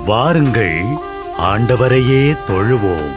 வாருங்கள், ஆண்டவரையே தொழுவோம்.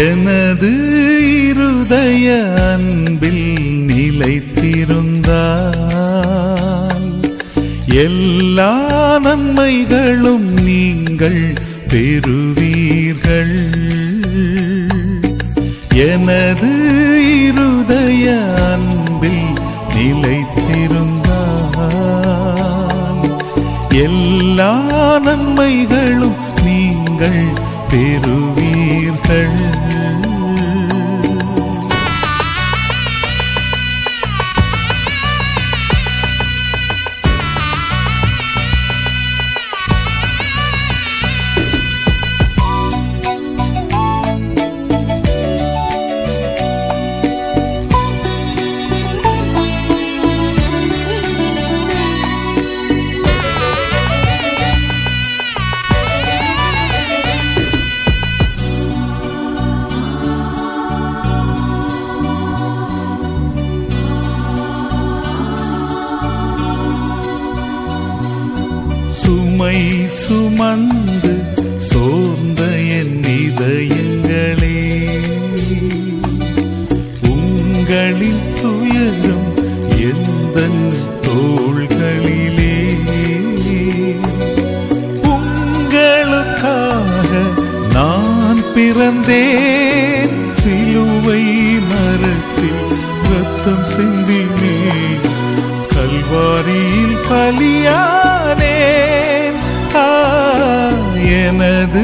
எனது இருதய அன்பில் நிலைத்திருந்தால் எல்லா நன்மைகளும் நீங்கள் பெறுவீர்கள். எனது இருதய அன்பில் நிலைத்திருந்தால் எல்லா நன்மைகளும் நீங்கள் பெறுவீர்கள். சுமை சுமந்து சோர்ந்த என் இதயங்களே, உங்களின் துயரம் எந்தன் தோள்களிலே. உங்களுக்காக நான் பிறந்தேன், சிலுவை மரத்தில் ரத்தம் சிந்தினேன், கல்வாரியில் பலியானேன். எனது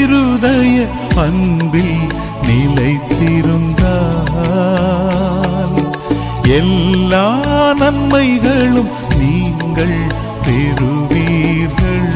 இருதய அன்பில் நிலைத்திருந்தால் எல்லா நன்மைகளும் நீங்கள் பெறுவீர்கள்.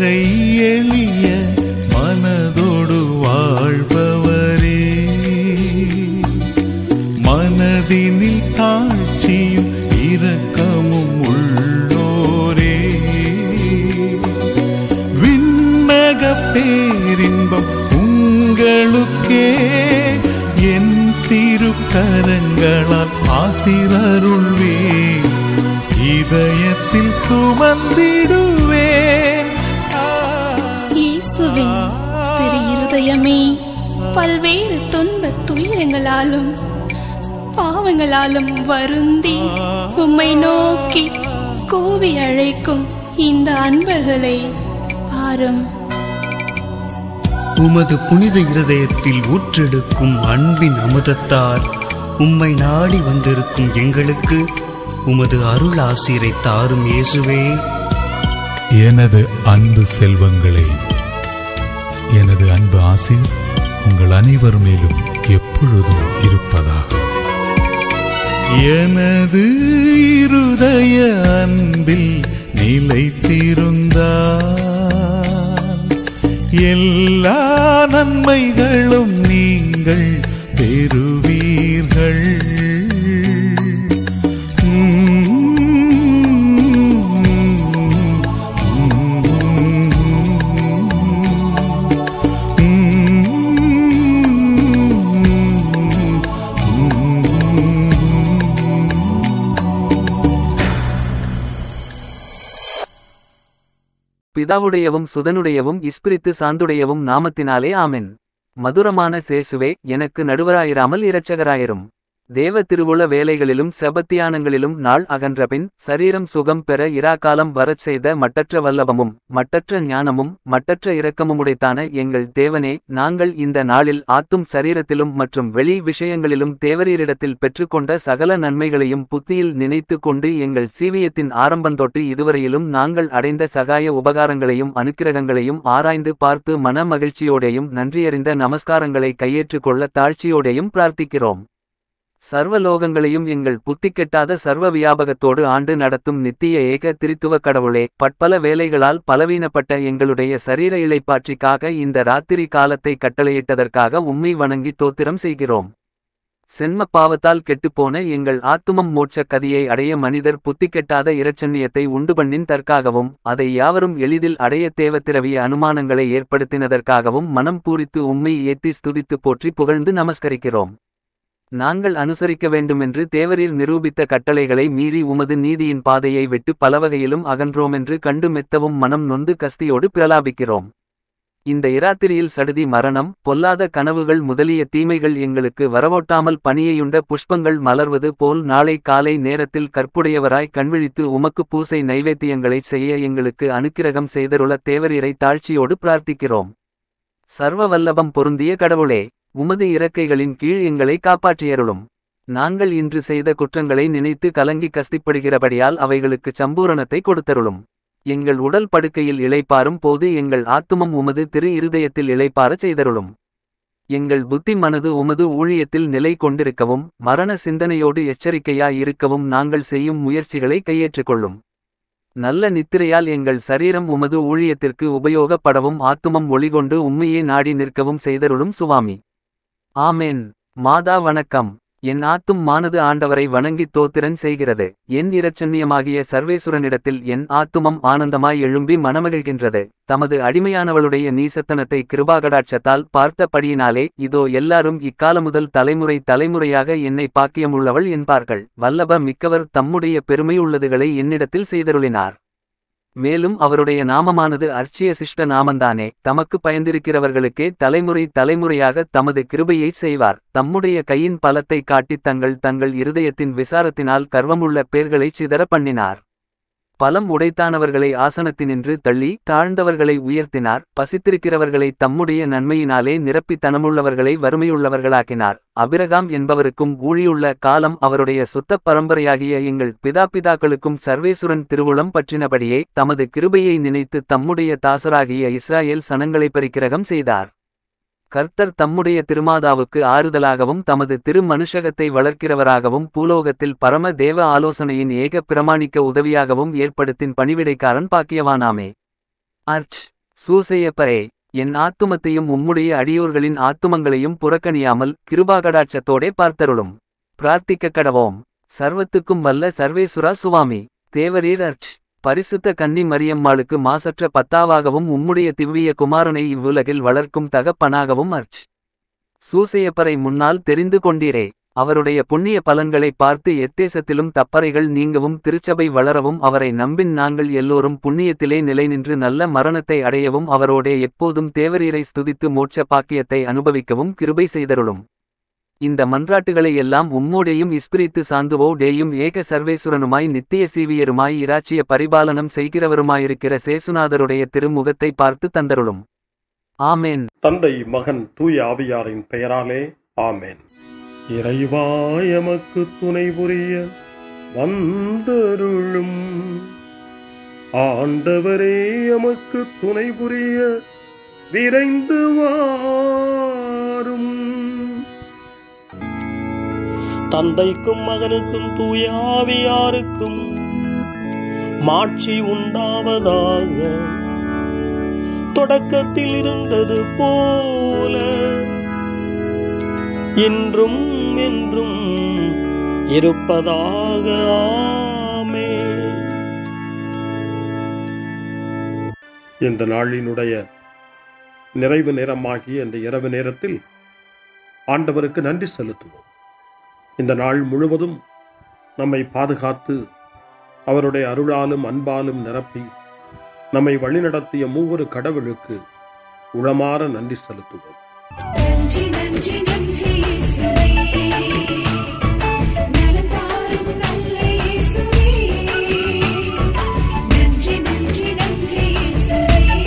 ஏழை எளிய மனதோடு வாழ்பவரே, மனதினில் தாழ்ச்சியும் இரக்கமும் உள்ளோரே, விண்ணக பேரின்பம் உங்களுக்கே என் திருக்கரங்களால் ஆசீரருள்வேன், இதயத்தில் சுமந்திடுவேன். இயேசுவின் திரு இருதயமே, பல்வேறு துன்பத் துயரங்களாலும் பாவங்களாலும் வருந்தி உம்மை நோக்கி கூவி அழைக்கும் இந்த அன்பர்களை பாரும். உமது புனித இருதயத்தில் ஊற்றெடுக்கும் அன்பின் அமுதத்தால் உம்மை நாடி வந்திருக்கும் எங்களுக்கு உமது அருள் ஆசீரை தாரும் இயேசுவே. எனது அன்பு செல்வங்களே, எனது அன்பு ஆசீர் உங்கள் அனைவர் மேலும் எப்பொழுதும் இருப்பதாக. எனது இருதய அன்பில் நிலைத்திருந்தால் எல்லா நன்மைகளும் நீங்கள் பெறுவீர்கள். பிதாவுடையவும் சுதனுடையவும் இஸ்பிரித்து சாந்துடையவும் நாமத்தினாலே ஆமென். மதுரமான சேசுவே, எனக்கு நடுவராயிராமல் இரட்சகராயிரும். தேவ திருவுள வேலைகளிலும் செபத்தியானங்களிலும் நாள் அகன்றபின் சரீரம் சுகம் பெற இராக்காலம் வரச் செய்த மட்டற்ற வல்லபமும் மட்டற்ற ஞானமும் மட்டற்ற இரக்கமுமுடைத்தான எங்கள் தேவனே, நாங்கள் இந்த நாளில் ஆத்தும் சரீரத்திலும் மற்றும் வெளி விஷயங்களிலும் தேவரீரிடத்தில் பெற்றுக்கொண்ட சகல நன்மைகளையும் புத்தியில் நினைத்து கொண்டு எங்கள் சீவியத்தின் ஆரம்பந்தொட்டு இதுவரையிலும் நாங்கள் அடைந்த சகாய உபகாரங்களையும் அனுக்கிரகங்களையும் ஆராய்ந்து பார்த்து மன மகிழ்ச்சியோடையும் நன்றியறிந்த நமஸ்காரங்களை கையேற்றுக் கொள்ள தாழ்ச்சியோடையும் பிரார்த்திக்கிறோம். சர்வலோகங்களையும் எங்கள் புத்திக்கெட்டாத சர்வ வியாபகத்தோடு ஆண்டு நடத்தும் நித்திய ஏக திரித்துவ கடவுளே, பற்பல வேலைகளால் பலவீனப்பட்ட எங்களுடைய சரீர இளைப்பாற்றிக்காக இந்த ராத்திரி காலத்தை கட்டளையிட்டதற்காக உம்மை வணங்கி தோத்திரம் செய்கிறோம். சென்ம பாவத்தால் கெட்டுப்போன எங்கள் ஆத்துமம் மோட்ச கதியை அடைய மனிதர் புத்திக்கெட்டாத இரட்சண்யத்தை உண்டுபண்ணின் தற்காகவும் அதை யாவரும் எளிதில் அடைய தேவத்திரவிய அனுமானங்களை ஏற்படுத்தினதற்காகவும் மனம் பூரித்து உம்மை ஏத்தி ஸ்துதித்து போற்றி புகழ்ந்து நமஸ்கரிக்கிறோம். நாங்கள் அனுசரிக்க வேண்டுமென்று தேவரீர் நிரூபித்த கட்டளைகளை மீறி உமது நீதியின் பாதையை விட்டு பலவகையிலும் அகன்றோமென்று கண்டு மெத்தவும் மனம் நொந்து கஸ்தியோடு பிரலாபிக்கிறோம். இந்த இராத்திரியில் சடுதி மரணம், பொல்லாத கனவுகள் முதலிய தீமைகள் எங்களுக்கு வரவோட்டாமல் பனியையுண்ட புஷ்பங்கள் மலர்வது போல் நாளை காலை நேரத்தில் கற்புடையவராய் கண்விழித்து உமக்கு பூசை நைவேத்தியங்களைச் செய்ய எங்களுக்கு அனுக்கிரகம் செய்தருள தேவரீரை தாழ்ச்சியோடு பிரார்த்திக்கிறோம். சர்வ வல்லபம் பொருந்திய கடவுளே, உமது இறக்கைகளின் கீழ் எங்களை காப்பாற்றியருளும். நாங்கள் இன்று செய்த குற்றங்களை நினைத்து கலங்கி கஸ்திப்படுகிறபடியால் அவைகளுக்கு சம்பூரணத்தை கொடுத்தருளும். எங்கள் உடல் படுக்கையில் இளைப்பாரும் போது எங்கள் ஆத்துமம் உமது திரு இருதயத்தில் இளைப்பாரச் செய்தருளும். எங்கள் புத்தி மனது உமது ஊழியத்தில் நிலை கொண்டிருக்கவும் மரண சிந்தனையோடு எச்சரிக்கையாயிருக்கவும் நாங்கள் செய்யும் முயற்சிகளை கையேற்றுக்கொள்ளும். நல்ல நித்திரையால் எங்கள் சரீரம் உமது ஊழியத்திற்கு உபயோகப்படவும் ஆத்துமம் ஒளிகொண்டு உம்மையே நாடி நிற்கவும் செய்தருளும் சுவாமி. ஆமேன். மாதா வணக்கம். என் ஆத்தும் மானது ஆண்டவரை வணங்கி தோத்திரன் செய்கிறது. என் இரட்சண்யமாகிய சர்வேசுரனிடத்தில் என் ஆத்துமம் ஆனந்தமாய் எழும்பி மனமகிழ்கின்றது. தமது அடிமையானவளுடைய நீசத்தனத்தை கிருபாகடாட்சத்தால் பார்த்தபடியினாலே இதோ எல்லாரும் இக்காலமுதல் தலைமுறை தலைமுறையாக என்னை பாக்கியமுள்ளவள் என்பார்கள். வல்லப மிக்கவர் தம்முடைய பெருமையுள்ளதுகளை என்னிடத்தில் செய்தருளினார். மேலும் அவருடைய நாமமானது அர்ச்சிய சிஷ்ட நாமந்தானே. தமக்கு பயந்திருக்கிறவர்களுக்கே தலைமுறை தலைமுறையாக தமது கிருபையைச் செய்வார். தம்முடைய கையின் பலத்தை காட்டித் தங்கள் இருதயத்தின் விசாரத்தினால் கர்வமுள்ள பேர்களைச் சிதற பண்ணினார். பலம் உடைத்தானவர்களை ஆசனத்தினின்று தள்ளி தாழ்ந்தவர்களை உயர்த்தினார். பசித்திருக்கிறவர்களை தம்முடைய நன்மையினாலே நிரப்பி தனமுள்ளவர்களை வறுமையுள்ளவர்களாக்கினார். அபிரகாம் என்பவருக்கும் ஊழியுள்ள காலம் அவருடைய சுத்த பரம்பரையாகிய எங்கள் பிதாக்களுக்கும் சர்வேசுரன் திருவுளம் பற்றினபடியே தமது கிருபையை நினைத்து தம்முடைய தாசராகிய இஸ்ராயேல் சனங்களை பரிக்கிரகம் செய்தார். கர்த்தர் தம்முடைய திருமாதாவுக்கு ஆறுதலாகவும் தமது திரு மனுஷகத்தை வளர்க்கிறவராகவும் பூலோகத்தில் பரம தேவ ஆலோசனையின் ஏக பிரமாணிக்க உதவியாகவும் ஏற்படுத்தின் பணிவிடைக்காரன் பாக்கியவானாமே. அர்ச் சூசையப்பரே, என் ஆத்துமத்தையும் உம்முடைய அடியோர்களின் ஆத்துமங்களையும் புறக்கணியாமல் கிருபாகடாட்சத்தோடே பார்த்தருளும். பிரார்த்திக்க கடவோம். சர்வத்துக்கும் வல்ல சர்வேசுரா சுவாமி, தேவரீர் அர்ச். பரிசுத்த கன்னி மரியம்மாளுக்கு மாசற்ற பத்தாவாகவும் உம்முடைய திவ்விய குமாரனை இவ்வுலகில் வளர்க்கும் தகப்பனாகவும் அர்ச். சூசையப்பரை முன்னால் தெரிந்து கொண்டீரே, அவருடைய புண்ணிய பலன்களை பார்த்து எத்தேசத்திலும் தப்பறைகள் நீங்கவும் திருச்சபை வளரவும் அவரை நம்பின் நாங்கள் எல்லோரும் புண்ணியத்திலே நிலைநின்று நல்ல மரணத்தை அடையவும் அவரோடே எப்போதும் தேவரீரை ஸ்துதித்து மோட்ச பாக்கியத்தை அனுபவிக்கவும் கிருபை செய்தருளும். இந்த மன்றாட்டுகளை எல்லாம் உம்மோடேயும் இஸ்பிரித்து சாந்துவோ டேயும் ஏக சர்வேசுரனுமாய் நித்திய சீவியருமாய் இராச்சிய பரிபாலனம் செய்கிறவருமாயிருக்கிற சேசுநாதருடைய திருமுகத்தை பார்த்து தந்தருளும். ஆமேன். தந்தை, மகன், தூய ஆவியாரின் பெயராலே ஆமேன். இறைவா எமக்கு துணை புரிய வந்தருளும். ஆண்டவரே எமக்கு துணை புரிய விரைந்து வாரும். தந்தைக்கும் மகனுக்கும் தூய ஆவியாருக்கும் மாட்சி உண்டாவதாக. தொடக்கத்தில் இருந்தது போல இன்றும் என்றும் இருப்பதாக. ஆமென். இந்த நாளினுடைய நிறைவு நேரமாகிய இந்த இரவு நேரத்தில் ஆண்டவருக்கு நன்றி செலுத்துவோம். இந்த நாள் முழுவதும் நம்மை பாதுகாத்து அவருடைய அருளாலும் அன்பாலும் நிரப்பி நம்மை வழிநடத்திய மூவொரு கடவுளுக்கு உளமாற நன்றி செலுத்துவோம். நன்றி நன்றி நன்றி இயேசுவே, நலம் தாரும் நல்ல இயேசுவே. நன்றி நன்றி நன்றி இயேசுவே,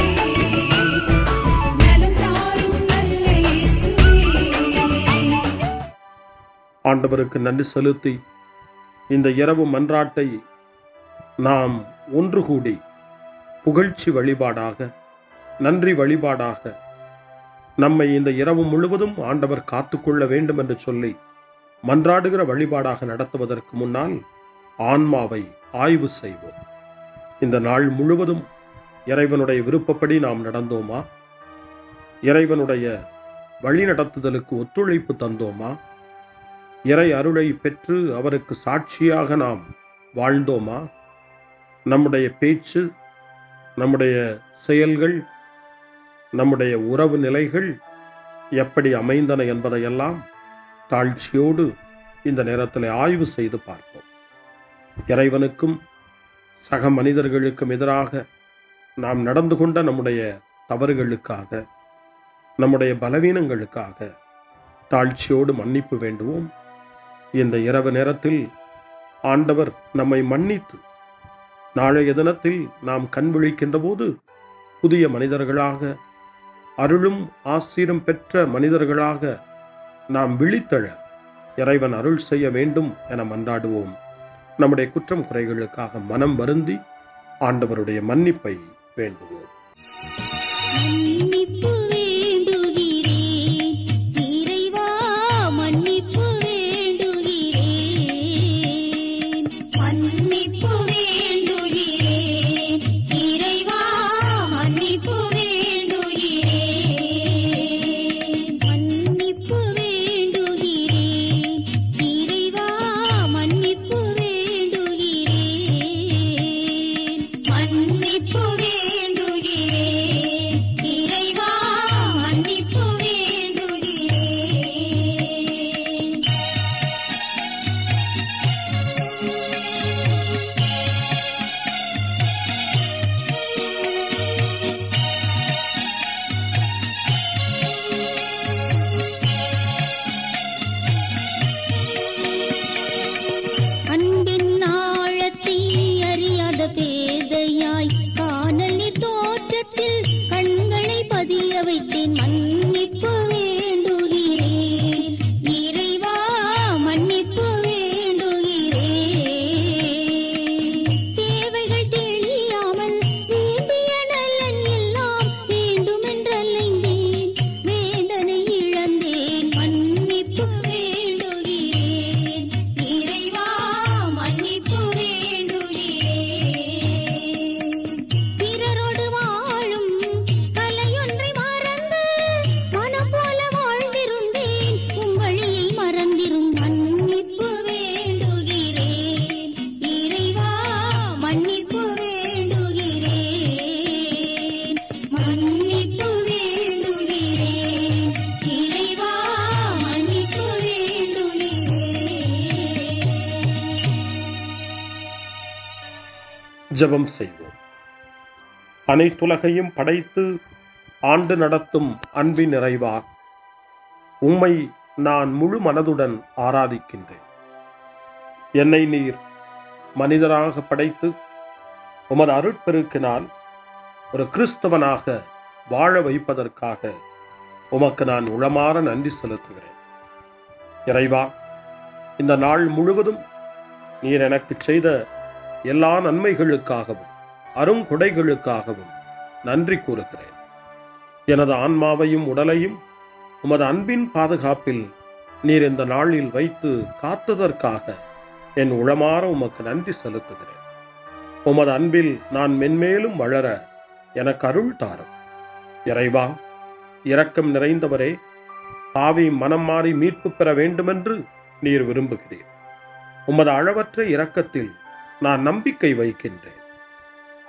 நலம் தாரும் நல்ல இயேசுவே. ஆண்டவருக்கு நன்றி செலுத்தி இந்த இரவு மன்றாட்டை நாம் ஒன்று கூடி புகழ்ச்சி வழிபாடாக, நன்றி வழிபாடாக நம்மை இந்த இரவு முழுவதும் ஆண்டவர் காத்துக்கொள்ள வேண்டும் என்று சொல்லி மன்றாடுகிற வழிபாடாக நடத்துவதற்கு முன்னால் ஆன்மாவை ஆய்வு செய்வோம். இந்த நாள் முழுவதும் இறைவனுடைய விருப்பப்படி நாம் நடந்தோமா? இறைவனுடைய வழிநடத்துதலுக்கு ஒத்துழைப்பு தந்தோமா? இறை அருளை பெற்று அவருக்கு சாட்சியாக நாம் வாழ்ந்தோமா? நம்முடைய பேச்சு, நம்முடைய செயல்கள், நம்முடைய உறவு நிலைகள் எப்படி அமைந்தன என்பதையெல்லாம் தாழ்ச்சியோடு இந்த நேரத்தில் ஆய்வு செய்து பார்ப்போம். இறைவனுக்கும் சக மனிதர்களுக்கும் எதிராக நாம் நடந்து கொண்ட நம்முடைய தவறுகளுக்காக, நம்முடைய பலவீனங்களுக்காக தாழ்ச்சியோடு மன்னிப்பு வேண்டுவோம். இந்த இரவு நேரத்தில் ஆண்டவர் நம்மை மன்னித்து நாளைய தினத்தில் நாம் கண் விழிக்கின்ற போது புதிய மனிதர்களாக, அருளும் ஆசீரும் பெற்ற மனிதர்களாக நாம் விழித்தெழ இறைவன் அருள் செய்ய வேண்டும் என மன்றாடுவோம். நம்முடைய குற்றம் குறைகளுக்காக மனம் வருந்தி ஆண்டவருடைய மன்னிப்பை வேண்டுவோம். மன்னிப்பு வேண்டுகிறேன் இறைவா, மன்னிப்பு வேண்டுகிறேன். மன்னிப்பு வேண்டுகிறேன் இறைவா, மன்னிப்பு வேண்டுகிறேன். மன்னிப்பு வேண்டுகிறேன் இறைவா, மன்னிப்பு வேண்டுகிறேன். மன்னிப்பு வேண்டுகிறேன் இறைவா, ஜெபம் செய்வோம். அனைத்துலகையும் படைத்து ஆண்டு நடத்தும் அன்பின் நிறைவா, உம்மை நான் முழு மனதுடன் ஆராதிக்கின்றேன். என்னை நீர் மனிதராக படைத்து உமது அருட்பெருக்கினால் ஒரு கிறிஸ்தவனாக வாழ வைப்பதற்காக உமக்கு நான் உளமாற நன்றி செலுத்துகிறேன். இறைவா, இந்த நாள் முழுவதும் நீர் எனக்கு செய்த எல்லா நன்மைகளுக்காகவும் அருங்கொடைகளுக்காகவும் நன்றி கூறுகிறேன். எனது ஆன்மாவையும் உடலையும் உமது அன்பின் பாதுகாப்பில் நீர் இந்த நாளில் வைத்து காத்ததற்காக என் உளமாற உமக்கு நன்றி செலுத்துகிறேன். உமது அன்பில் நான் மென்மேலும் வளர எனக்கு அருள் தாரும். இறைவா, இரக்கம் நிறைந்தவரே, பாவி மனம் மாறி மீட்பு பெற வேண்டுமென்று நீர் விரும்புகிறீர். உமது அளவற்ற இரக்கத்தில் நான் நம்பிக்கை வைக்கின்றேன்.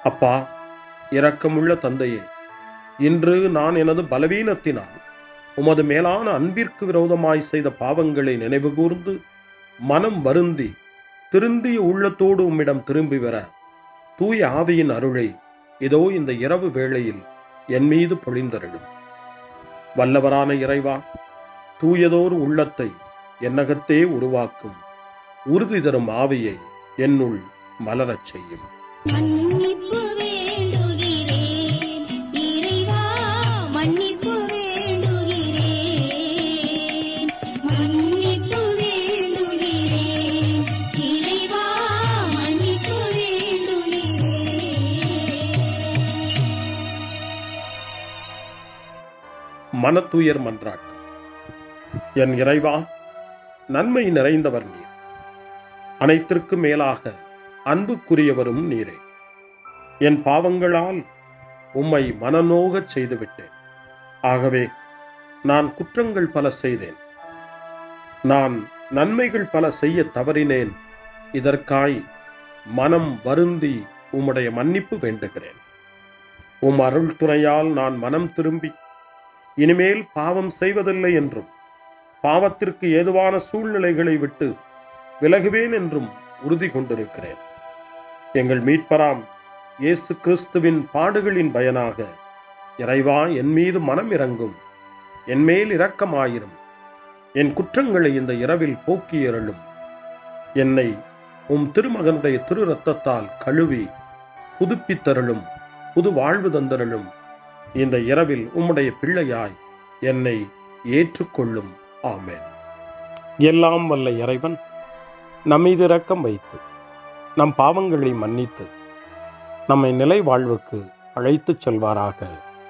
அப்பா, இரக்கமுள்ள தந்தையே, இன்று நான் எனது பலவீனத்தினால் உமது மேலான அன்பிற்கு விரோதமாய் செய்த பாவங்களை நினைவு கூர்ந்து மனம் வருந்தி திருந்திய உள்ளத்தோடு உம்மிடம் திரும்பி வர தூய ஆவியின் அருளை இதோ இந்த இரவு வேளையில் என் மீது பொழிந்தருளும். வல்லவரான இறைவா, தூயதோர் உள்ளத்தை என்னகத்தே உருவாக்கும் உறுதி தரும் ஆவியை என்னுள் மலரச் செய்யும். மன்னிப்பு வேண்டுகிறேன் இறைவா, மன்னிப்பு வேண்டுகிறேன், மன்னிப்பு வேண்டுகிறேன் இறைவா, மன்னிப்பு வேண்டுகிறேன். மனத்துயர் மன்றாட்டு. என் இறைவா, நன்மை நிறைந்தவர் நீர், அனைத்திற்கு மேலாக அன்புக்குரியவரும் நீரே. என் பாவங்களால் உம்மை மனநோகச் செய்துவிட்டேன். ஆகவே நான் குற்றங்கள் பல செய்தேன். நான் நன்மைகள் பல செய்ய தவறினேன். இதற்காய் மனம் வருந்தி உம்முடைய மன்னிப்பு வேண்டுகிறேன். உம் அருள் துணையால் நான் மனம் திரும்பி இனிமேல் பாவம் செய்வதில்லை என்றும் பாவத்திற்கு ஏதுவான சூழ்நிலைகளை விட்டு விலகுவேன் என்றும் உறுதி கொண்டிருக்கிறேன். எங்கள் மீட்பராம் இயேசு கிறிஸ்துவின் பாடுகளின் பயனாக இறைவா, என் மீது மனம் இறங்கும், என் மேல் இரக்கமாயிரும். என் குற்றங்களை இந்த இரவில் போக்கி அருளும். என்னை உம் திருமகனுடைய திரு இரத்தத்தால் கழுவி புதுப்பித்தருளும், புது வாழ்வு தந்தருளும். இந்த இரவில் உம்முடைய பிள்ளையாய் என்னை ஏற்றுக்கொள்ளும். ஆமென். எல்லாம் வல்ல இறைவன் நம்மீது இரக்கம் வைத்து நம் பாவங்களை மன்னித்து நம்மை நிலை வாழ்வுக்கு அழைத்துச் செல்வாராக.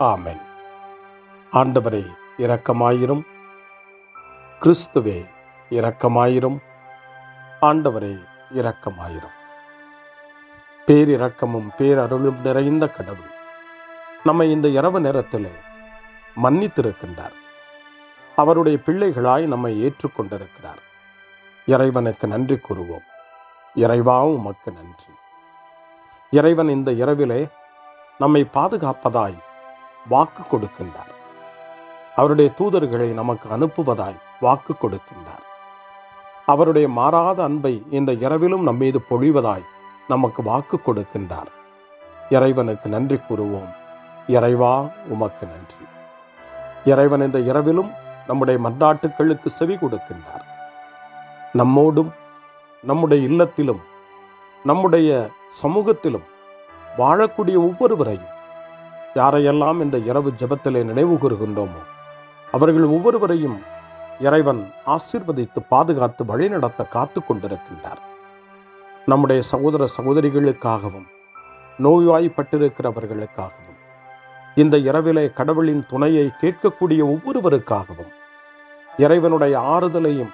ஆமென். ஆண்டவரே இரக்கமாயிரும். கிறிஸ்துவே இரக்கமாயிரும். ஆண்டவரே இரக்கமாயிரும். பேரிரக்கமும் பேரருளும் நிறைந்த கடவுள் நம்மை இந்த இரவு நேரத்திலே மன்னித்திருக்கின்றார். அவருடைய பிள்ளைகளாய் நம்மை ஏற்றுக்கொண்டிருக்கிறார். இறைவனுக்கு நன்றி கூறுவோம். இறைவா, உமக்கு நன்றி. இறைவன் இந்த இரவிலே நம்மை பாதுகாப்பதாய் வாக்கு கொடுக்கின்றார். அவருடைய தூதர்களை நமக்கு அனுப்புவதாய் வாக்கு கொடுக்கின்றார். அவருடைய மாறாத அன்பை இந்த இரவிலும் நம்மீது பொழிவதாய் நமக்கு வாக்கு கொடுக்கின்றார். இறைவனுக்கு நன்றி கூறுவோம். இறைவா, உமக்கு நன்றி. இறைவன் இந்த இரவிலும் நம்முடைய மன்றாட்டுக்களுக்கு செவி கொடுக்கின்றார். நம்மோடும் நம்முடைய இல்லத்திலும் நம்முடைய சமூகத்திலும் வாழக்கூடிய ஒவ்வொருவரையும், யாரையெல்லாம் இந்த இரவு ஜெபத்திலே நினைவு கூறுகின்றோமோ அவர்கள் ஒவ்வொருவரையும் இறைவன் ஆசீர்வதித்து பாதுகாத்து வழிநடத்த காத்து கொண்டிருக்கின்றார். நம்முடைய சகோதர சகோதரிகளுக்காகவும் நோய்வாய்ப்பட்டிருக்கிறவர்களுக்காகவும் இந்த இரவிலே கடவுளின் துணையை கேட்கக்கூடிய ஒவ்வொருவருக்காகவும் இறைவனுடைய ஆறுதலையும்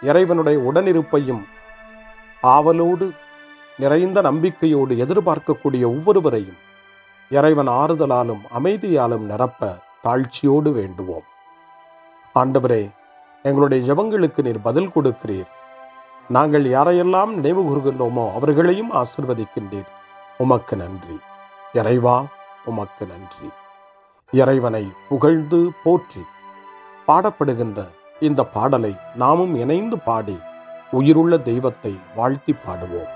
இறைவனுடைய உடனிருப்பையும் ஆவலோடு நிறைந்த நம்பிக்கையோடு எதிர்பார்க்கக்கூடிய ஒவ்வொருவரையும் இறைவன் ஆறுதலாலும் அமைதியாலும் நிரப்ப தாழ்ச்சியோடு வேண்டுவோம். ஆண்டவரே, எங்களுடைய ஜெபங்களுக்கு நீர் பதில் கொடுக்கிறீர். நாங்கள் யாரையெல்லாம் நினைவு கூறுகின்றோமோ அவர்களையும் ஆசீர்வதிக்கின்றீர். உமக்கு நன்றி. இறைவா, உமக்கு நன்றி. இறைவனை புகழ்ந்து போற்றி பாடப்படுகின்ற இந்த பாடலை நாமும் இணைந்து பாடி உயிருள்ள தெய்வத்தை வாழ்த்தி பாடுவோம்.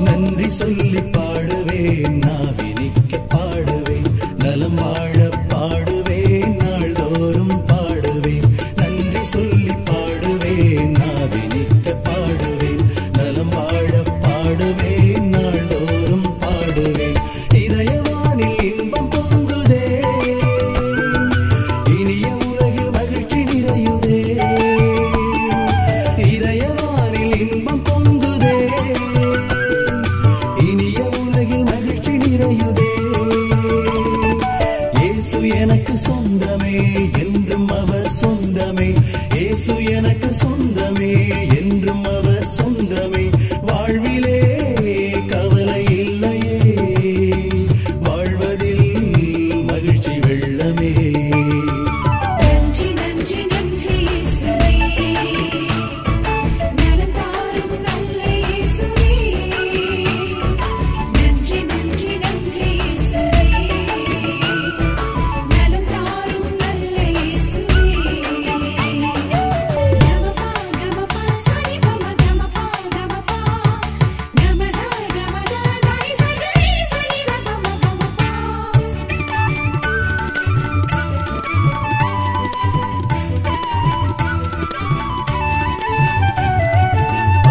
நன்றி சொல்லி பாடுவேன், நாவினிக்க பாடுவேன், நலம் வாழ பாடுவேன், நாள்தோறும் பாடுவேன். நன்றி சொல்லி பாடுவேன், நாவினிக்க பாடுவேன், நலம் வாழ பாடுவேன், நாள்தோறும் பாடுவேன். இதயவானில் இன்பம் பொங்குதே, இனிய உலகில் மகிழ்ச்சி நிறையுதே. இதயவானில் இன்பம் பொங்குதே, இனிய உலகில் மகிழ்ச்சி நிறையுதே. இயேசு எனக்கு சொந்தமே, என்றும் அவர் சொந்தமே. இயேசு எனக்கு சொந்தமே, என்றும் அவர் சொந்தமே. வாழ்விலே கவலை இல்லையே, வாழ்வதில் மகிழ்ச்சி வெள்ளமே. நன்றி நன்றி நன்றி இயேசுவே, நலம் தாரும் நல்ல இயேசுவே. நன்றி நன்றி நன்றி இயேசுவே, நலம் தாரும் நல்ல இயேசுவே. கமபா கமபா சரி கமபா கமபா கமதா கமதா தாய் சரி சரி கமபா.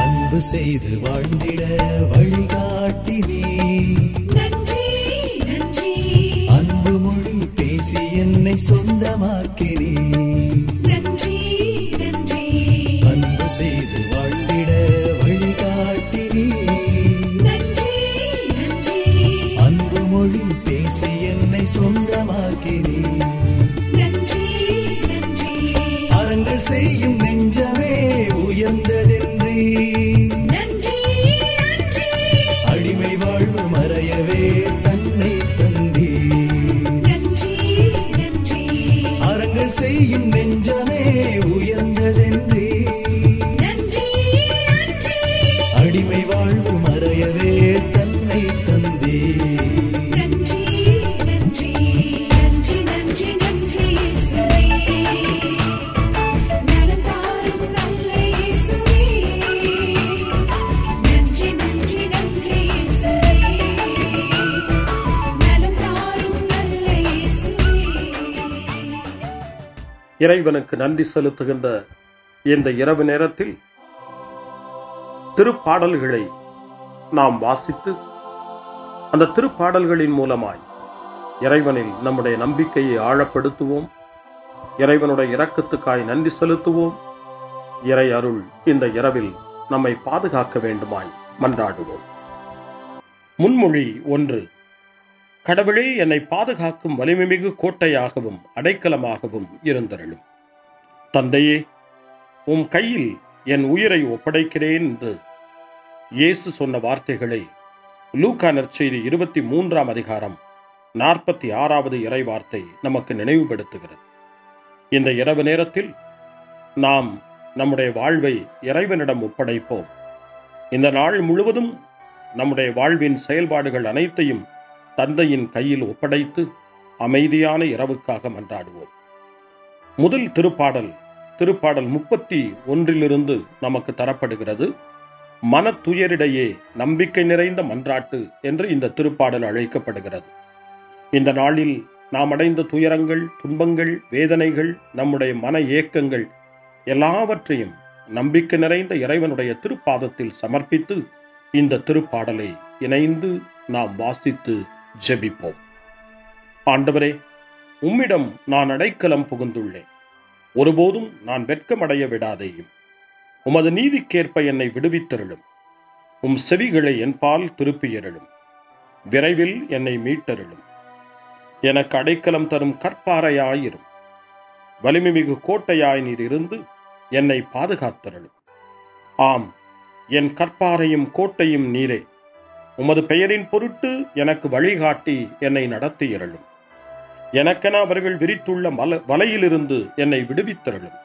அன்பு செய்து வாழ்ந்திட வழிகாட்டி நீ, நன்றி நன்றி அன்பு மொழி பேசி என்னை சொந்தமாக்கி நீ. நன்றி நன்றி அன்பு செய்து வாழ்ந்திட வழிகாட்டி நீ, நன்றி நன்றி அன்பு மொழி பேசி என்னை சொந்தமாக்கி நீ. நன்றி நன்றி அறங்கள் செய்யும் நெஞ்சமே உயர்ந்ததென்றே, நன்றி நன்றி அடிமை வாழ்வு மறையவே தன்னை தந்தே. நன்றி நன்றி அறங்கள் செய்யும் நெஞ்சமே உயர்ந்ததென்றே, நன்றி நன்றி அடிமை வாழ்வு மறையவே தன்னை தந்தே. நன்றி நன்றி நன்றி நன்றி நன்றி இயேசுவே, நலம் தாரும் நல்ல இயேசுவே. நன்றி நன்றி நன்றி இயேசுவே, நலம் தாரும் நல்ல இயேசுவே. இறைவனுக்கு நன்றி செலுத்துகின்ற இந்த இரவு நேரத்தில் திருப்பாடல்களை நாம் வாசித்து அந்த திருப்பாடல்களின் மூலமாய் இறைவனில் நம்முடைய நம்பிக்கையை ஆழப்படுத்துவோம். இறைவனுடைய இரக்கத்துக்காய் நன்றி செலுத்துவோம். இறை அருள் இந்த இரவில் நம்மை பாதுகாக்க வேண்டுமாய் மன்றாடுவோம். முன்மொழி 1. கடவுளே, என்னை பாதுகாக்கும் வலிமைமிகு கோட்டையாகவும் அடைக்கலமாகவும் இருந்தருளும். தந்தையே, உம் கையில் என் உயிரை ஒப்படைக்கிறேன் என்று இயேசு சொன்ன வார்த்தைகளை லூக்கா நற்செய்தி 23ஆம் அதிகாரம் 46வது இறை வார்த்தை நமக்கு நினைவுபடுத்துகிறது. இந்த இரவு நேரத்தில் நாம் நம்முடைய வாழ்வை இறைவனிடம் ஒப்படைப்போம். இந்த நாள் முழுவதும் நம்முடைய வாழ்வின் செயல்பாடுகள் அனைத்தையும் தந்தையின் கையில் ஒப்படைத்து அமைதியான இரவுக்காக மன்றாடுவோம். முதல் திருப்பாடல் 31 நமக்கு தரப்படுகிறது. மனத்துயரிடையே நம்பிக்கை நிறைந்த மன்றாட்டு என்று இந்த திருப்பாடல் அழைக்கப்படுகிறது. இந்த நாளில் நாம் அடைந்த துயரங்கள், துன்பங்கள், வேதனைகள், நம்முடைய மன ஏக்கங்கள் எல்லாவற்றையும் நம்பிக்கை நிறைந்த இறைவனுடைய திருப்பாதத்தில் சமர்ப்பித்து இந்த திருப்பாடலை இணைந்து நாம் வாசித்து ஜெபிப்போம். ஆண்டவரே, உம்மிடம் நான் அடைக்கலம் புகுந்துள்ளேன். ஒருபோதும் நான் வெட்கமடைய விடாதேயும். உமது நீதிக்கேற்ப என்னை விடுவித்தருளும். உம் செவிகளை என்பால் திருப்பியருளும். விரைவில் என்னை மீட்டருளும். எனக்கு அடைக்கலம் தரும் கற்பாறையாயிரும். வலிமைமிகு கோட்டையாய் நீர் இருந்து என்னை பாதுகாத்தருளும். ஆம், என் கற்பாறையும் கோட்டையும் நீரே. உமது பெயரின் பொருட்டு எனக்கு வழிகாட்டி என்னை நடத்தியருளும். எனக்கென அவர்கள் விரித்துள்ள வலையிலிருந்து என்னை விடுவித்தருளும்.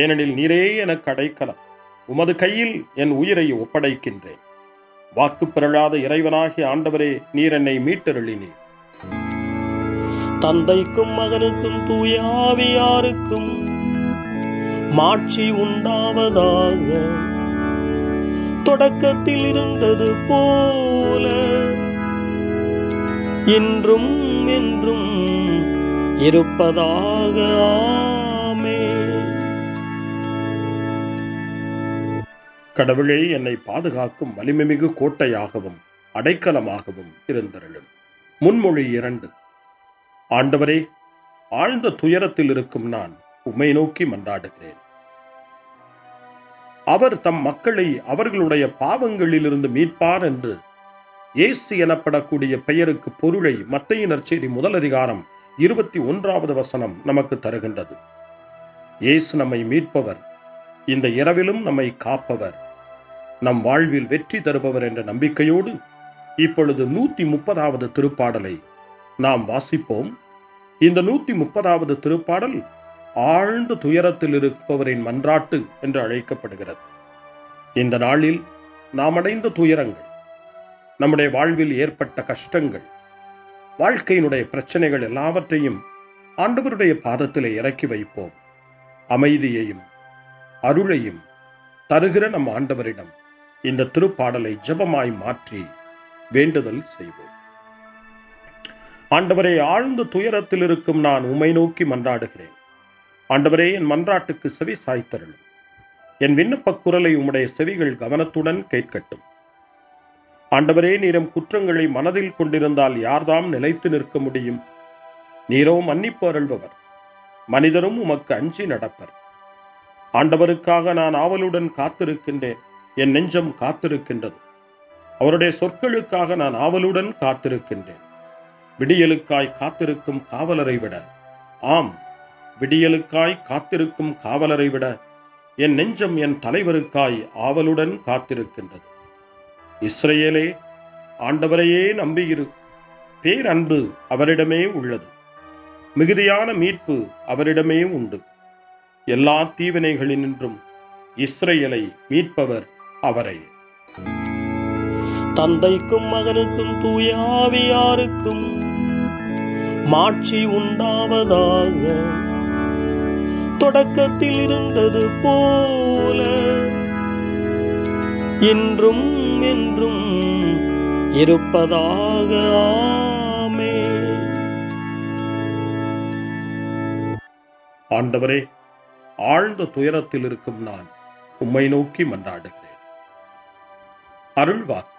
ஏனெனில் நீரே எனக்கு அடைக்கலம். உமது கையில் என் உயிரை ஒப்படைக்கின்றேன். வாக்கு பெறலாத இறைவனாகிய ஆண்டவரே, நீர் என்னை மீட்டருளினீர். தந்தைக்கும் மகனுக்கும் தூய ஆவியாருக்கும் மாட்சி உண்டாவதாக. தொடக்கத்தில் இருந்தது போல இன்றும் என்றும் இருப்பதாக. ஆமென். கடவுளே, என்னை பாதுகாக்கும் வலிமைமிகு கோட்டையாகவும் அடைக்கலமாகவும் இருந்தருளும். முன்மொழி 2. ஆண்டவரே, ஆழ்ந்த துயரத்தில் இருக்கும் நான் உம்மை நோக்கி மன்றாடுகிறேன். அவர் தம் மக்களை அவர்களுடைய பாவங்களிலிருந்து மீட்பார் என்று இயேசு எனப்படக்கூடிய பெயருக்கு பொருளை மத்தேயு நற்செய்தி 1:21 நமக்கு தருகின்றது. இயேசு நம்மை மீட்பவர், இந்த இரவிலும் நம்மை காப்பவர், நம் வாழ்வில் வெற்றி தருபவர் என்ற நம்பிக்கையோடு இப்பொழுது 130வது திருப்பாடலை நாம் வாசிப்போம். இந்த 130வது திருப்பாடல் ஆழ்ந்த துயரத்தில் இருப்பவரின் மன்றாட்டு என்று அழைக்கப்படுகிறது. இந்த நாளில் நாம் அடைந்த துயரங்கள், நம்முடைய வாழ்வில் ஏற்பட்ட கஷ்டங்கள், வாழ்க்கையினுடைய பிரச்சனைகள் எல்லாவற்றையும் ஆண்டவருடைய பாதத்திலே இறக்கி வைப்போம். அமைதியையும் அருளையும் தருகிற நம் ஆண்டவரிடம் இந்த திருப்பாடலை ஜெபமாய் மாற்றி வேண்டுதல் செய்வோம். ஆண்டவரே, ஆழ்ந்த துயரத்தில் இருக்கும் நான் உம்மை நோக்கி மன்றாடுகிறேன். ஆண்டவரே, என் மன்றாட்டுக்கு செவி சாய்த்தருளும். என் விண்ணப்ப குரலை உம்முடைய செவிகள் கவனத்துடன் கேட்கட்டும். ஆண்டவரே, நீரும் குற்றங்களை மனதில் கொண்டிருந்தால் யார்தாம் நிலைத்து நிற்க முடியும்? நீரோ மன்னிப்பு அருள்பவர், மனிதரும் உமக்கு அஞ்சி நடப்பர். ஆண்டவருக்காக நான் ஆவலுடன் காத்திருக்கின்றேன், என் நெஞ்சம் காத்திருக்கின்றது. அவருடைய சொற்களுக்காக நான் ஆவலுடன் காத்திருக்கின்றேன். விடியலுக்காய் காத்திருக்கும் காவலரை விட, ஆம், விடியலுக்காய் காத்திருக்கும் காவலரை விட என் நெஞ்சம் என் தலைவருக்காய் ஆவலுடன் காத்திருக்கின்றது. இஸ்ரவேலே, ஆண்டவரையே நம்பியிரு. பேரன்பு அவரிடமே உள்ளது, மிகுதியான மீட்பு அவரிடமே உண்டு. எல்லா தீவினைகளினின்றும் இஸ்ரவேலை மீட்பவர் அவரே. தந்தைக்கும் மகனுக்கும் தூய ஆவியாருக்கும் மாட்சி உண்டாவதாக. தொடக்கத்தில் இருந்தது போல இன்றும் என்றும் இருப்பதாக. ஆமென். ஆண்டவரே, ஆழ்ந்த துயரத்தில் இருக்கும் நான் உம்மை நோக்கி மன்றாடுகிறேன். அருள்வாக்கு.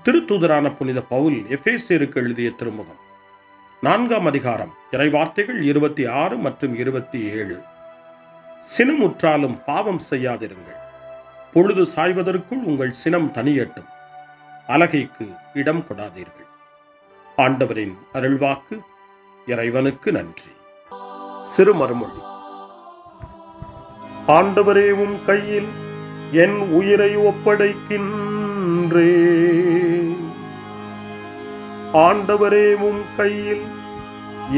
திருத்தூதரான புனித பவுல் எபேசியருக்கு எழுதிய திருமுகம் 4ஆம் அதிகாரம் இறைவார்த்தைகள் 26 மற்றும் 27. சினமுற்றாலும் பாவம் செய்யாதிருங்கள். பொழுது சாய்வதற்குள் உங்கள் சினம் தனியட்டும். அலகைக்கு இடம் கொடாதீர்கள். ஆண்டவரின் அருள்வாக்கு. இறைவனுக்கு நன்றி. சிறுமறுமொழி. ஆண்டவரே, உம் கையில் என் உயிரை ஒப்படைக்கின்றேன். ஆண்டவரே, உம் கையில்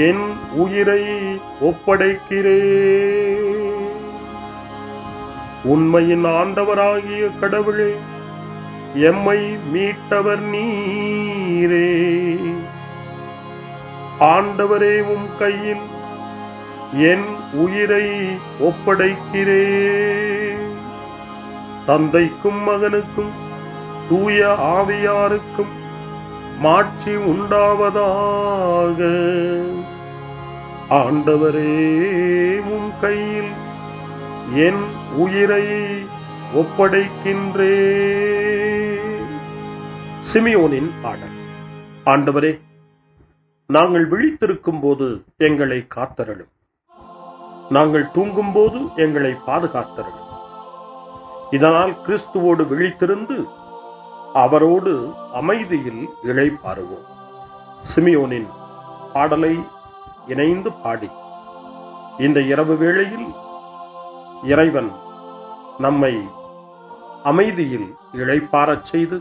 என் உயிரை ஒப்படைக்கிறேன். உண்மையின் ஆண்டவராகிய கடவுளே, எம்மை மீட்டவர் நீரே. ஆண்டவரே, உம் கையில் என் உயிரை ஒப்படைக்கிறேன். தந்தைக்கும் மகனுக்கும் தூய ஆவியாருக்கும் மாட்சி உண்டாவதாக. ஆண்டவரே, உம் கையில் என் உயிரை ஒப்படைக்கின்றேன். சிமியோனின் பாடல். ஆண்டவரே, நாங்கள் விழித்திருக்கும் போது எங்களை காத்தருளும். நாங்கள் தூங்கும் போது எங்களை பாதுகாத்தருளும். இதனால் கிறிஸ்துவோடு விழித்திருந்து அவரோடு அமைதியில் இளைப்பாறுவோம். சிமியோனின் பாடலை இணைந்து பாடி இந்த இரவு வேளையில் இறைவன் நம்மை அமைதியில் இளைப்பாறச் செய்து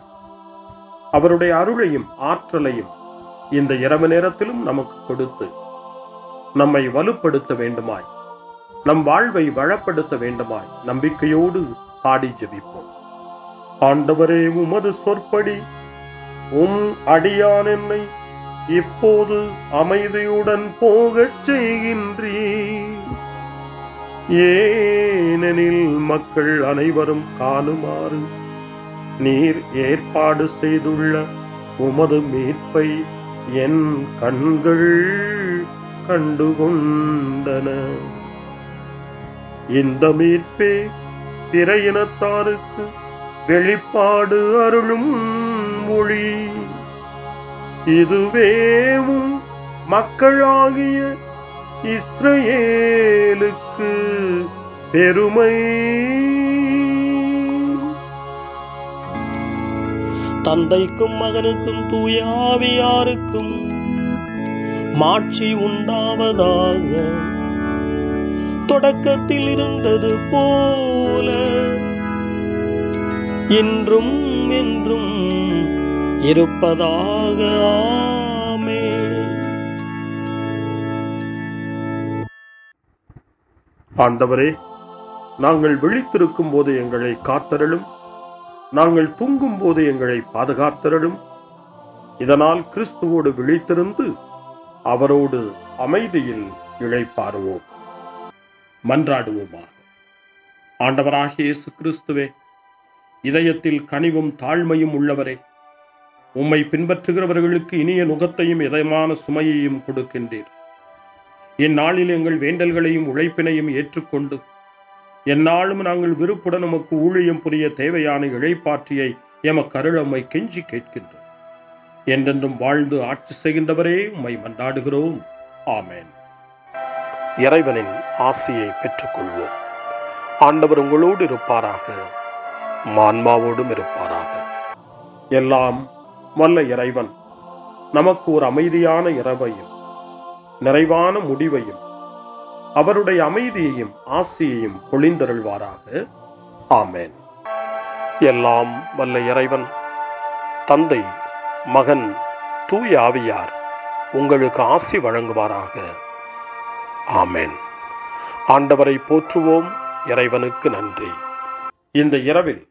அவருடைய அருளையும் ஆற்றலையும் இந்த இரவு நேரத்திலும் நமக்கு கொடுத்து நம்மை வலுப்படுத்த வேண்டுமாய், நம் வாழ்வை வளப்படுத்த வேண்டுமாய் நம்பிக்கையோடு பாடி ஜெபிப்போம். ஆண்டவரே, உமது சொற்படி உம் அடியான் என்னை இப்போது அமைதியுடன் போகச் செய்கின்றீர். ஏனெனில் மக்கள் அனைவரும் காணுமாறு நீர் ஏற்பாடு செய்துள்ள உமது மீட்பை என் கண்கள் கண்டுகொண்டன. இந்த மீட்பே பிற இனத்தாருக்கு வெளிப்பாடு அருளும் மொழி. இதுவேவும் மக்களாகிய இஸ்ரவேலுக்கு பெருமை. தந்தைக்கும் மகனுக்கும் தூய ஆவியாருக்கும் மாட்சி உண்டாவதாக. தொடக்கத்தில் இருந்தது போல இன்றும் என்றும் இருப்பதாக. ஆமென். ஆண்டவரே, நாங்கள் விழித்திருக்கும் போது எங்களை காத்தருளும், நாங்கள் தூங்கும் போது எங்களை பாதுகாத்தருளும். இதனால் கிறிஸ்துவோடு விழித்திருந்து அவரோடு அமைதியில் இளைப்பாறுவோம். மன்றாடுவோமாக. ஆண்டவராகிய இயேசு கிறிஸ்துவே, இதயத்தில் கனிவும் தாழ்மையும் உள்ளவரே, உம்மை பின்பற்றுகிறவர்களுக்கு இனிய நுகத்தையும் இதயமான சுமையையும் கொடுக்கின்றீர். இந்நாளில் எங்கள் வேண்டல்களையும் உழைப்பினையும் ஏற்றுக்கொண்டு எந்நாளும் நாங்கள் விருப்புடன் உமக்கு ஊழியம் புரிய தேவையான இளைப்பாற்றியை எமக்கு அருள உம்மை கெஞ்சி கேட்கின்றோம். என்றென்றும் வாழ்ந்து ஆட்சி செய்கின்றவரே, உம்மை மன்றாடுகிறோம். ஆமென். இறைவனின் ஆசியை பெற்றுக்கொள்வோம். ஆண்டவர் உங்களோடு இருப்பாராக, ஆன்மாவோடும் இருப்பாராக. எல்லாம் வல்ல இறைவன் நமக்கு ஒரு அமைதியான இரவையும் நிறைவான முடிவையும் அவருடைய அமைதியையும் ஆசியையும் பொழிந்தருள்வாராக. ஆமென். எல்லாம் வல்ல இறைவன் தந்தை, மகன், தூய ஆவியார் உங்களுக்கு ஆசி வழங்குவாராக. ஆமென். ஆண்டவரை போற்றுவோம். இறைவனுக்கு நன்றி. இந்த இரவில்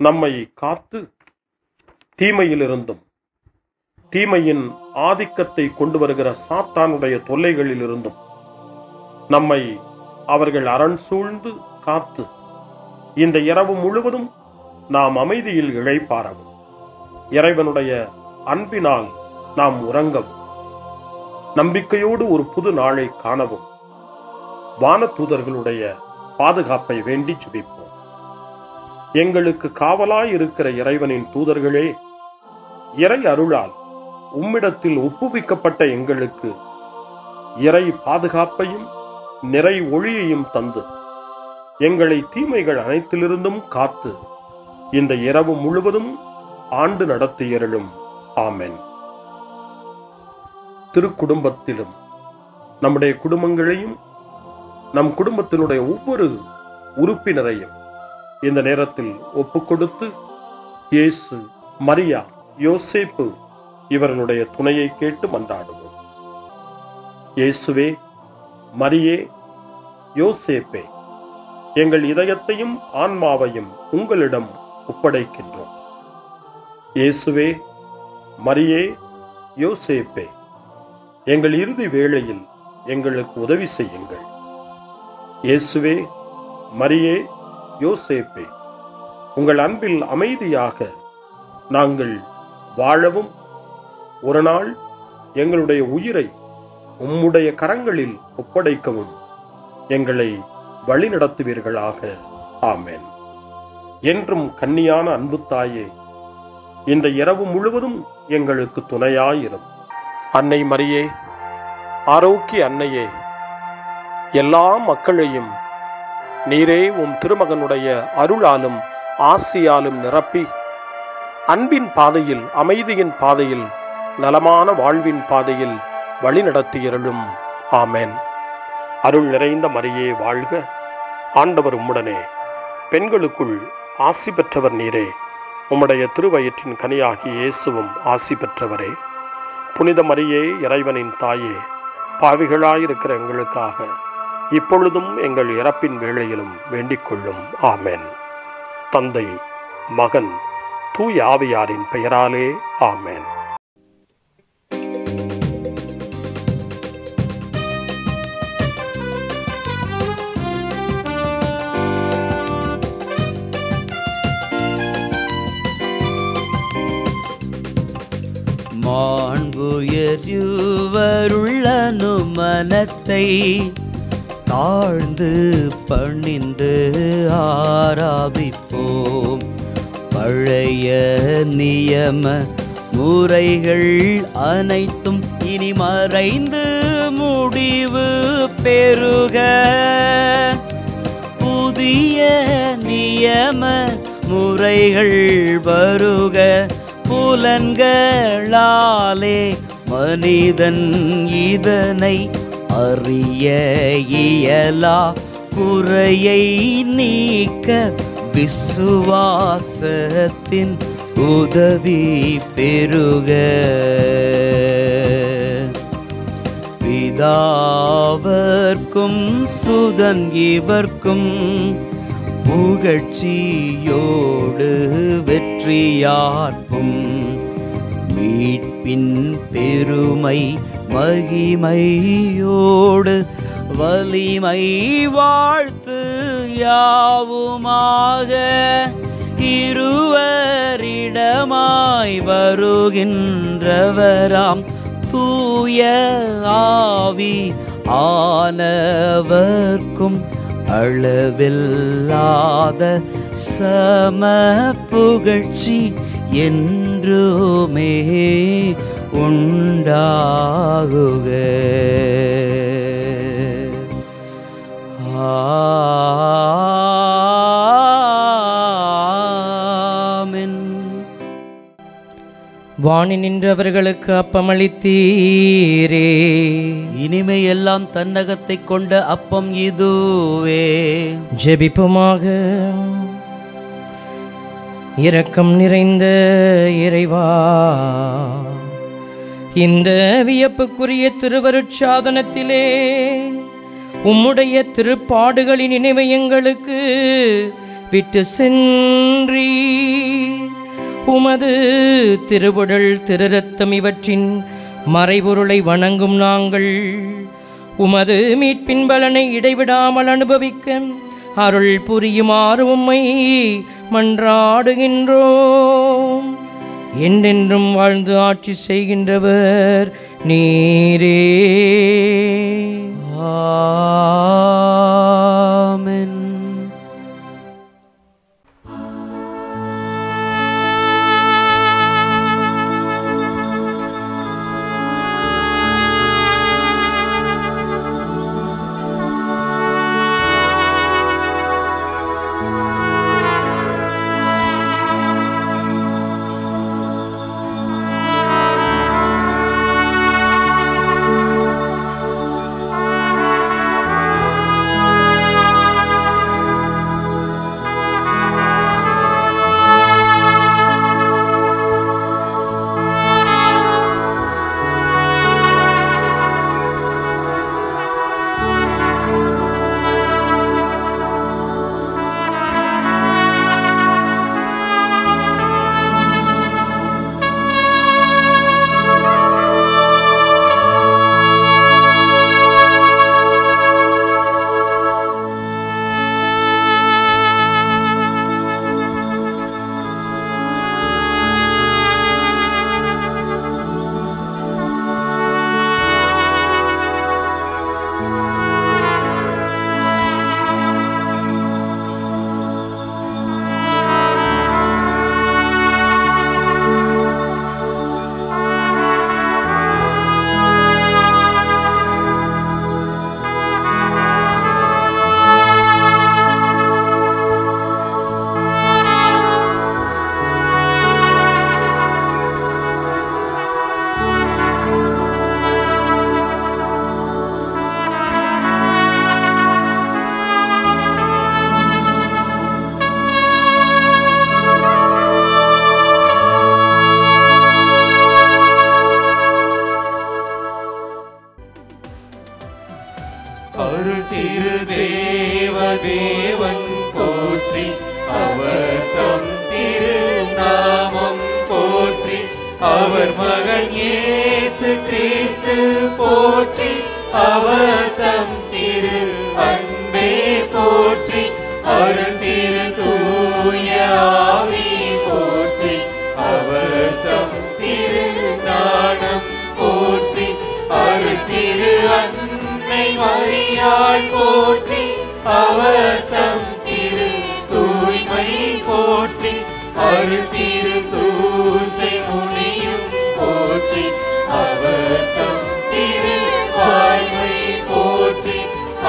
நம்மை காத்து தீமையிலிருந்தும் தீமையின் ஆதிக்கத்தை கொண்டு வருகிற சாத்தானுடைய தொல்லைகளில் இருந்தும் நம்மை அவர்கள் அரண் சூழ்ந்து காத்து இந்த இரவு முழுவதும் நாம் அமைதியில் இளைப்பாறவும், இறைவனுடைய அன்பினால் நாம் உறங்கவும், நம்பிக்கையோடு ஒரு புது நாளை காணவும் வானதூதர்களுடைய பாதுகாப்பை வேண்டி ஜெபிப்போம். எங்களுக்கு காவலாய் இருக்கிற இறைவனின் தூதர்களே, இறை அருளால் உம்மிடத்தில் ஒப்புவிக்கப்பட்ட எங்களுக்கு இறை பாதுகாப்பையும் நிறை ஒளியையும் தந்து எங்களை தீமைகள் அனைத்திலிருந்தும் காத்து இந்த இரவு முழுவதும் ஆண்டு நடத்தியருளும். ஆமென். திருக்குடும்பத்திலும் நம்முடைய குடும்பங்களையும் நம் குடும்பத்தினுடைய ஒவ்வொரு உறுப்பினரையும் இந்த நேரத்தில் ஒப்புக்கொடுத்து இயேசு, மரியா, யோசேப்பு இவர்களுடைய துணையை கேட்டு மன்றாடுவோம். இயேசுவே, மரியே, யோசேப்பே, எங்கள் இதயத்தையும் ஆன்மாவையும் உங்களிடம் ஒப்படைக்கின்றோம். இயேசுவே, மரியே, யோசேப்பே, எங்கள் இறுதி வேளையில் எங்களுக்கு உதவி செய்யுங்கள். இயேசுவே, மரியே, யோசேப்பே, உங்கள் அன்பில் அமைதியாக நாங்கள் வாழவும் ஒரு நாள் எங்களுடைய உயிரை உம்முடைய கரங்களில் ஒப்படைக்கவும் எங்களை வழிநடத்துவீர்களாக. ஆமென். என்றும் கன்னியான அன்பு தாயே, இந்த இரவு முழுவதும் எங்களுக்கு துணையாயிரும். அன்னை மரியே, ஆரோக்கிய அன்னையே, எல்லா மக்களையும் நீரே உம் திருமகனுடைய அருளாலும் ஆசியாலும் நிரப்பி அன்பின் பாதையில், அமைதியின் பாதையில், நலமான வாழ்வின் பாதையில் வழிநடத்தியருளும். ஆமென். அருள் நிறைந்த மரியே வாழ்க. ஆண்டவர் உம்முடனே, பெண்களுக்குள் ஆசி பெற்றவர் நீரே. உம்முடைய திருவயிற்றின் கனியாகிய இயேசுவும் ஆசி பெற்றவரே. புனித மரியே, இறைவனின் தாயே, பாவிகளாயிருக்கிற எங்களுக்காக இப்பொழுதும் எங்கள் இறப்பின் வேளையிலும் வேண்டிக் கொள்ளும். ஆமென். தந்தை, மகன், தூய ஆவியாரின் பெயராலே. ஆமென். மனத்தை தாழ்ந்து பணிந்து ஆராதிப்போம். பழைய நியம முறைகள் அனைத்தும் இனி மறைந்து முடிவு பெறுக. புதிய நியம முறைகள் வருக. புலன்களாலே மனிதன் இதனை அறிய இயலா. குறையை நீக்க விசுவாசத்தின் உதவி பெறுக. பிதாவர்க்கும் சுதன் இவர்க்கும் புகழ்ச்சியோடு வெற்றியார்க்கும் மீட்பின் பெருமை மகிமையோடு வலிமை வாழ்த்து யாவுமாக. இருவரிடமாய் வருகின்றவராம் தூய ஆவி ஆனவர்க்கும் அளவில்லாத சம புகழ்ச்சி என்றுமே உண்டாகுக. ஆமென். வாணி நின்றவர்களுக்கு அப்பமளித்தீரே, இனிமையெல்லாம் தன்னகத்தை கொண்ட அப்பம் இதுவே. ஜெபிப்புமாக. இரக்கம் நிறைந்த இறைவா, இந்த வியப்புக்குரிய திருவருட்சாதனத்திலே உம்முடைய திருப்பாடுகளின் நினைவை எங்களுக்கு விட்டு சென்றீ. உமது திருவுடல் திருரத்தம் இவற்றின் மறைபொருளை வணங்கும் நாங்கள் உமது மீட்பின் பலனை இடைவிடாமல் அனுபவிக்க அருள் புரியுமாறு உம்மை மன்றாடுகின்றோம். என்றென்றும் வாழ்ந்து ஆட்சி செய்கின்றவர் நீரே. ஆமென். அருள் திரு தேவன் போற்றி, அவர் தம் திரு நாமம் போற்றி, அவர் மகன் இயேசு கிறிஸ்து போற்றி, அவர் தம் திரு அன்பே போற்றி, அருள் திரு தூய ஆவி போற்றி, அவர் தம் திரு ஞானம் போற்றி, அருள் திரு அன்பு அன்னை மரியாள் போற்றி அவர் தம் திரு தூய்மை போற்றி அருள் திரு சூசை முனியும் போற்றி அவர் தம் திரு வாய்மை போற்றி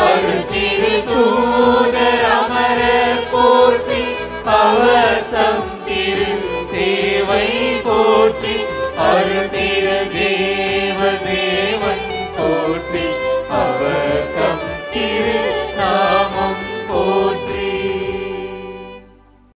அருள் திரு தூதர் அமரர் போற்றி அவர் தம் திரு சேவை போற்றி அருள் திரு